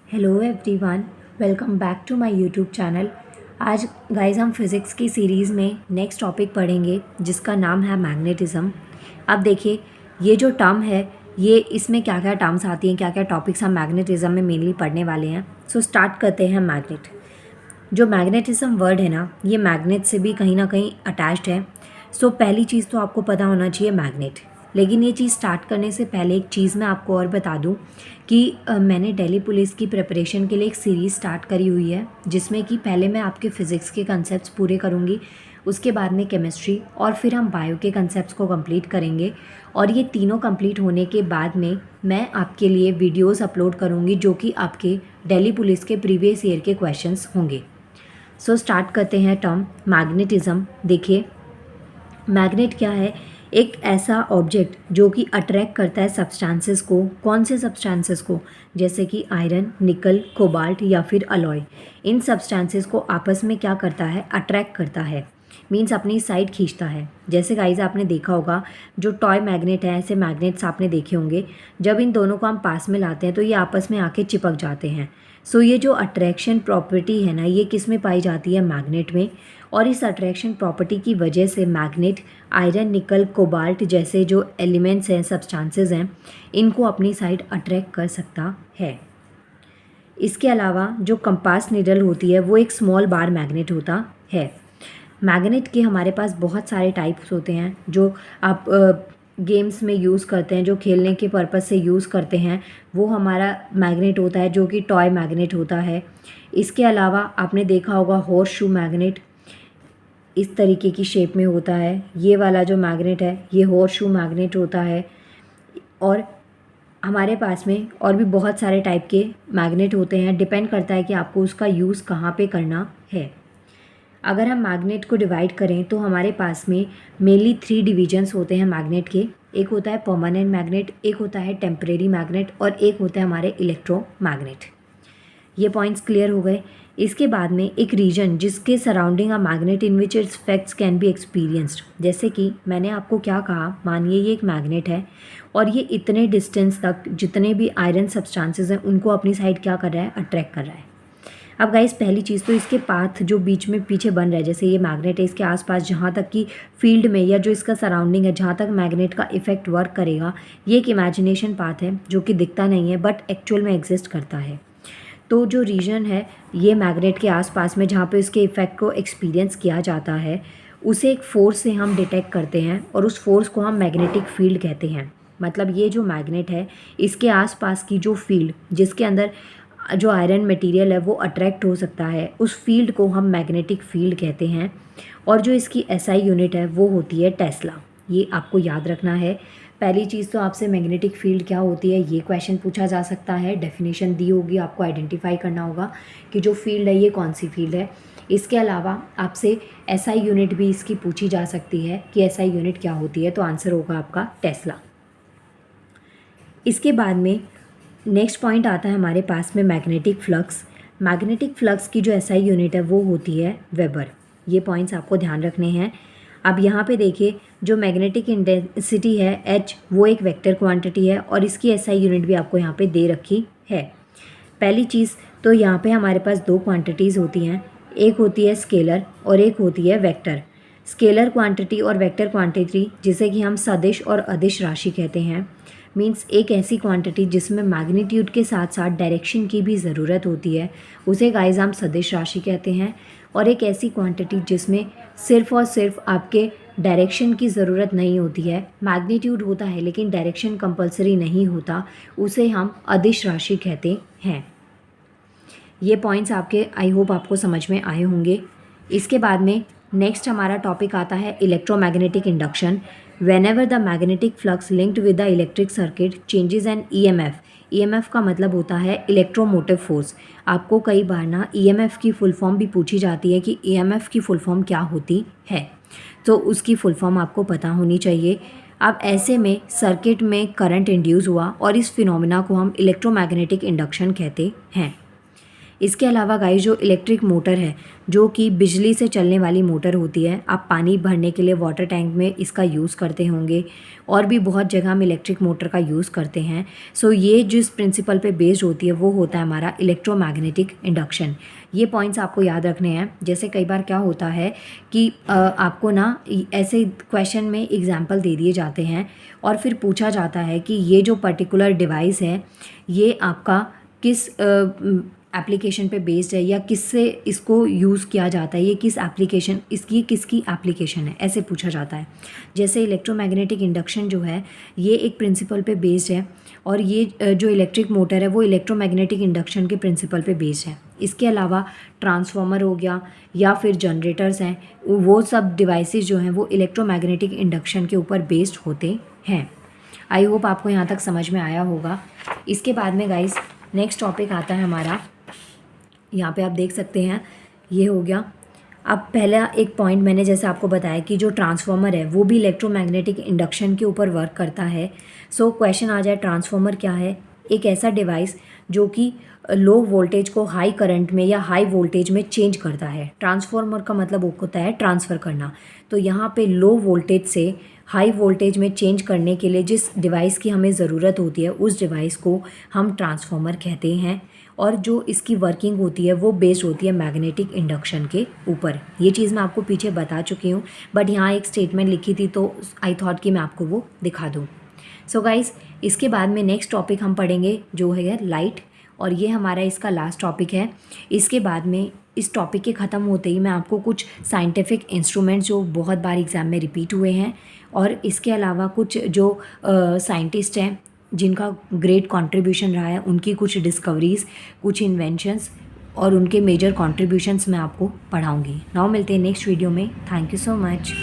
Hello everyone, welcome back to my YouTube channel. आज guys हम physics की series में नेक्स्ट टॉपिक पढ़ेंगे जिसका नाम है मैग्नेटिज़्म। अब देखिए, ये जो टर्म है, ये इसमें क्या क्या टर्म्स आती हैं, क्या क्या टॉपिक्स हम मैग्नेटिज़्म में मेनली पढ़ने वाले हैं। सो स्टार्ट करते हैं। मैग्नेट, जो मैग्नेटिज़्म वर्ड है ना, ये मैग्नेट से भी कहीं ना कहीं अटैच्ड है। सो पहली चीज़ तो आपको पता होना चाहिए मैग्नेट। लेकिन ये चीज़ स्टार्ट करने से पहले एक चीज़ मैं आपको और बता दूं कि मैंने दिल्ली पुलिस की प्रिपरेशन के लिए एक सीरीज़ स्टार्ट करी हुई है, जिसमें कि पहले मैं आपके फ़िज़िक्स के कंसेप्ट्स पूरे करूँगी, उसके बाद में केमिस्ट्री, और फिर हम बायो के कंसेप्ट्स को कंप्लीट करेंगे। और ये तीनों कंप्लीट होने के बाद में मैं आपके लिए वीडियोस अपलोड करूँगी जो कि आपके दिल्ली पुलिस के प्रीवियस ईयर के क्वेश्चंस होंगे। सो स्टार्ट करते हैं टर्म मैग्नेटिज़्म। देखिए, मैग्नेट क्या है? एक ऐसा ऑब्जेक्ट जो कि अट्रैक्ट करता है सब्सटेंसेस को। कौन से सब्सटेंसेस को? जैसे कि आयरन, निकल, कोबाल्ट या फिर अलॉय। इन सब्सटेंसेस को आपस में क्या करता है? अट्रैक्ट करता है, मीन्स अपनी साइड खींचता है। जैसे गाइज आपने देखा होगा, जो टॉय मैग्नेट है, ऐसे मैग्नेट्स आपने देखे होंगे। जब इन दोनों को हम पास में लाते हैं तो ये आपस में आके चिपक जाते हैं। सो ये जो अट्रैक्शन प्रॉपर्टी है ना, ये किस में पाई जाती है? मैग्नेट में। और इस अट्रैक्शन प्रॉपर्टी की वजह से मैग्नेट आयरन, निकल, कोबाल्ट जैसे जो एलिमेंट्स हैं, सब्सटेंसेस हैं, इनको अपनी साइड अट्रैक्ट कर सकता है। इसके अलावा जो कंपास नीडल होती है वो एक स्मॉल बार मैग्नेट होता है। मैग्नेट के हमारे पास बहुत सारे टाइप्स होते हैं जो आप गेम्स में यूज़ करते हैं, जो खेलने के पर्पज़ से यूज़ करते हैं, वो हमारा मैग्नेट होता है जो कि टॉय मैग्नेट होता है। इसके अलावा आपने देखा होगा हॉर्स शू मैग्नेट, इस तरीके की शेप में होता है। ये वाला जो मैग्नेट है ये हॉर्स शू मैग्नेट होता है। और हमारे पास में और भी बहुत सारे टाइप के मैग्नेट होते हैं, डिपेंड करता है कि आपको उसका यूज़ कहाँ पे करना है। अगर हम मैग्नेट को डिवाइड करें तो हमारे पास में मेनली 3 डिविजन्स होते हैं मैग्नेट के। एक होता है परमानेंट मैग्नेट, एक होता है टेम्परेरी मैग्नेट, और एक होता है हमारे इलेक्ट्रोमैग्नेट। ये पॉइंट्स क्लियर हो गए। इसके बाद में एक रीजन जिसके surrounding a magnet in which it's effects can be experienced. जैसे कि मैंने आपको क्या कहा, मानिए ये एक मैग्नेट है और ये इतने डिस्टेंस तक जितने भी आयरन सब्सटेंसेस हैं उनको अपनी साइड क्या कर रहा है? अट्रैक्ट कर रहा है। अब गाइस, पहली चीज़ तो इसके पाथ जो बीच में पीछे बन रहा है, जैसे ये मैग्नेट है, इसके आसपास जहाँ तक कि फील्ड में या जो इसका सराउंडिंग है, जहाँ तक मैग्नेट का इफेक्ट वर्क करेगा, ये एक इमेजिनेशन पाथ है जो कि दिखता नहीं है बट एक्चुअल में एग्जिस्ट करता है। तो जो रीजन है ये मैग्नेट के आसपास में जहाँ पे इसके इफ़ेक्ट को एक्सपीरियंस किया जाता है, उसे एक फोर्स से हम डिटेक्ट करते हैं और उस फोर्स को हम मैग्नेटिक फील्ड कहते हैं। मतलब ये जो मैग्नेट है, इसके आसपास की जो फील्ड जिसके अंदर जो आयरन मटेरियल है वो अट्रैक्ट हो सकता है, उस फील्ड को हम मैग्नेटिक फील्ड कहते हैं। और जो इसकी एसआई यूनिट है वो होती है टेस्ला। ये आपको याद रखना है। पहली चीज़ तो आपसे मैग्नेटिक फील्ड क्या होती है ये क्वेश्चन पूछा जा सकता है। डेफिनेशन दी होगी, आपको आइडेंटिफाई करना होगा कि जो फील्ड है ये कौन सी फील्ड है। इसके अलावा आपसे एसआई यूनिट भी इसकी पूछी जा सकती है कि एसआई यूनिट क्या होती है, तो आंसर होगा आपका टेस्ला। इसके बाद में नेक्स्ट पॉइंट आता है हमारे पास में मैग्नेटिक फ्लक्स। मैग्नेटिक फ्लक्स की जो एसआई यूनिट है वो होती है वेबर। ये पॉइंट्स आपको ध्यान रखने हैं। अब यहाँ पे देखिए, जो मैग्नेटिक इंटेंसिटी है H, वो एक वेक्टर क्वांटिटी है और इसकी एसआई यूनिट भी आपको यहाँ पे दे रखी है। पहली चीज़ तो यहाँ पे हमारे पास 2 क्वांटिटीज़ होती हैं, एक होती है स्केलर और एक होती है वेक्टर। स्केलर क्वांटिटी और वेक्टर क्वांटिटी, जिसे कि हम सदिश और अदिश राशि कहते हैं, मीन्स एक ऐसी क्वांटिटी जिसमें मैग्नीट्यूड के साथ साथ डायरेक्शन की भी ज़रूरत होती है, उसे गाइस हम सदिश राशि कहते हैं। और एक ऐसी क्वांटिटी जिसमें सिर्फ़ और सिर्फ आपके डायरेक्शन की ज़रूरत नहीं होती है, मैग्नीट्यूड होता है लेकिन डायरेक्शन कंपलसरी नहीं होता, उसे हम अदिश राशि कहते हैं। ये पॉइंट्स आपके आई होप आपको समझ में आए होंगे। इसके बाद में नेक्स्ट हमारा टॉपिक आता है electromagnetic induction. Whenever the magnetic flux linked with the electric circuit changes an EMF, EMF का मतलब होता है इलेक्ट्रोमोटिव फोर्स। आपको कई बार ना EMF की फुल फॉर्म भी पूछी जाती है कि EMF की फुल फॉर्म क्या होती है, तो उसकी फुल फॉर्म आपको पता होनी चाहिए। अब ऐसे में सर्किट में करंट इंड्यूस हुआ और इस फिनोमिना को हम इलेक्ट्रोमैग्नेटिक इंडक्शन कहते हैं। इसके अलावा गाइस जो इलेक्ट्रिक मोटर है, जो कि बिजली से चलने वाली मोटर होती है, आप पानी भरने के लिए वाटर टैंक में इसका यूज़ करते होंगे और भी बहुत जगह हम इलेक्ट्रिक मोटर का यूज़ करते हैं। सो ये जिस प्रिंसिपल पे बेस्ड होती है वो होता है हमारा इलेक्ट्रोमैग्नेटिक इंडक्शन। ये पॉइंट्स आपको याद रखने हैं। जैसे कई बार क्या होता है कि आपको ना ऐसे क्वेश्चन में एग्जाम्पल दे दिए जाते हैं और फिर पूछा जाता है कि ये जो पर्टिकुलर डिवाइस है ये आपका किस एप्लीकेशन पे बेस्ड है या किससे इसको यूज़ किया जाता है, ये किस एप्लीकेशन इसकी किसकी एप्लीकेशन है, ऐसे पूछा जाता है। जैसे इलेक्ट्रोमैग्नेटिक इंडक्शन जो है ये एक प्रिंसिपल पे बेस्ड है और ये जो इलेक्ट्रिक मोटर है वो इलेक्ट्रोमैग्नेटिक इंडक्शन के प्रिंसिपल पे बेस्ड है। इसके अलावा ट्रांसफार्मर हो गया या फिर जनरेटर्स हैं, वो सब डिवाइसेस जो हैं वो इलेक्ट्रोमैग्नेटिक इंडक्शन के ऊपर बेस्ड होते हैं। आई होप आपको यहाँ तक समझ में आया होगा। इसके बाद में गाइस नेक्स्ट टॉपिक आता है हमारा, यहाँ पे आप देख सकते हैं ये हो गया। अब पहला एक पॉइंट मैंने जैसे आपको बताया कि जो ट्रांसफार्मर है वो भी इलेक्ट्रोमैग्नेटिक इंडक्शन के ऊपर वर्क करता है। सो क्वेश्चन आ जाए ट्रांसफार्मर क्या है? एक ऐसा डिवाइस जो कि लो वोल्टेज को हाई करंट में या हाई वोल्टेज में चेंज करता है। ट्रांसफार्मर का मतलब होता है ट्रांसफ़र करना। तो यहाँ पे लो वोल्टेज से हाई वोल्टेज में चेंज करने के लिए जिस डिवाइस की हमें ज़रूरत होती है उस डिवाइस को हम ट्रांसफार्मर कहते हैं। और जो इसकी वर्किंग होती है वो बेस्ड होती है मैग्नेटिक इंडक्शन के ऊपर। ये चीज़ मैं आपको पीछे बता चुकी हूँ, बट यहाँ एक स्टेटमेंट लिखी थी तो आई थॉट कि मैं आपको वो दिखा दूँ। सो गाइस इसके बाद में नेक्स्ट टॉपिक हम पढ़ेंगे जो है लाइट, और ये हमारा इसका लास्ट टॉपिक है। इसके बाद में इस टॉपिक के ख़त्म होते ही मैं आपको कुछ साइंटिफिक इंस्ट्रूमेंट्स जो बहुत बार एग्ज़ाम में रिपीट हुए हैं और इसके अलावा कुछ जो साइंटिस्ट हैं जिनका ग्रेट कंट्रीब्यूशन रहा है उनकी कुछ डिस्कवरीज़, कुछ इन्वेंशंस और उनके मेजर कंट्रीब्यूशंस मैं आपको पढ़ाऊँगी। नाउ मिलते हैं नेक्स्ट वीडियो में। Thank you so much.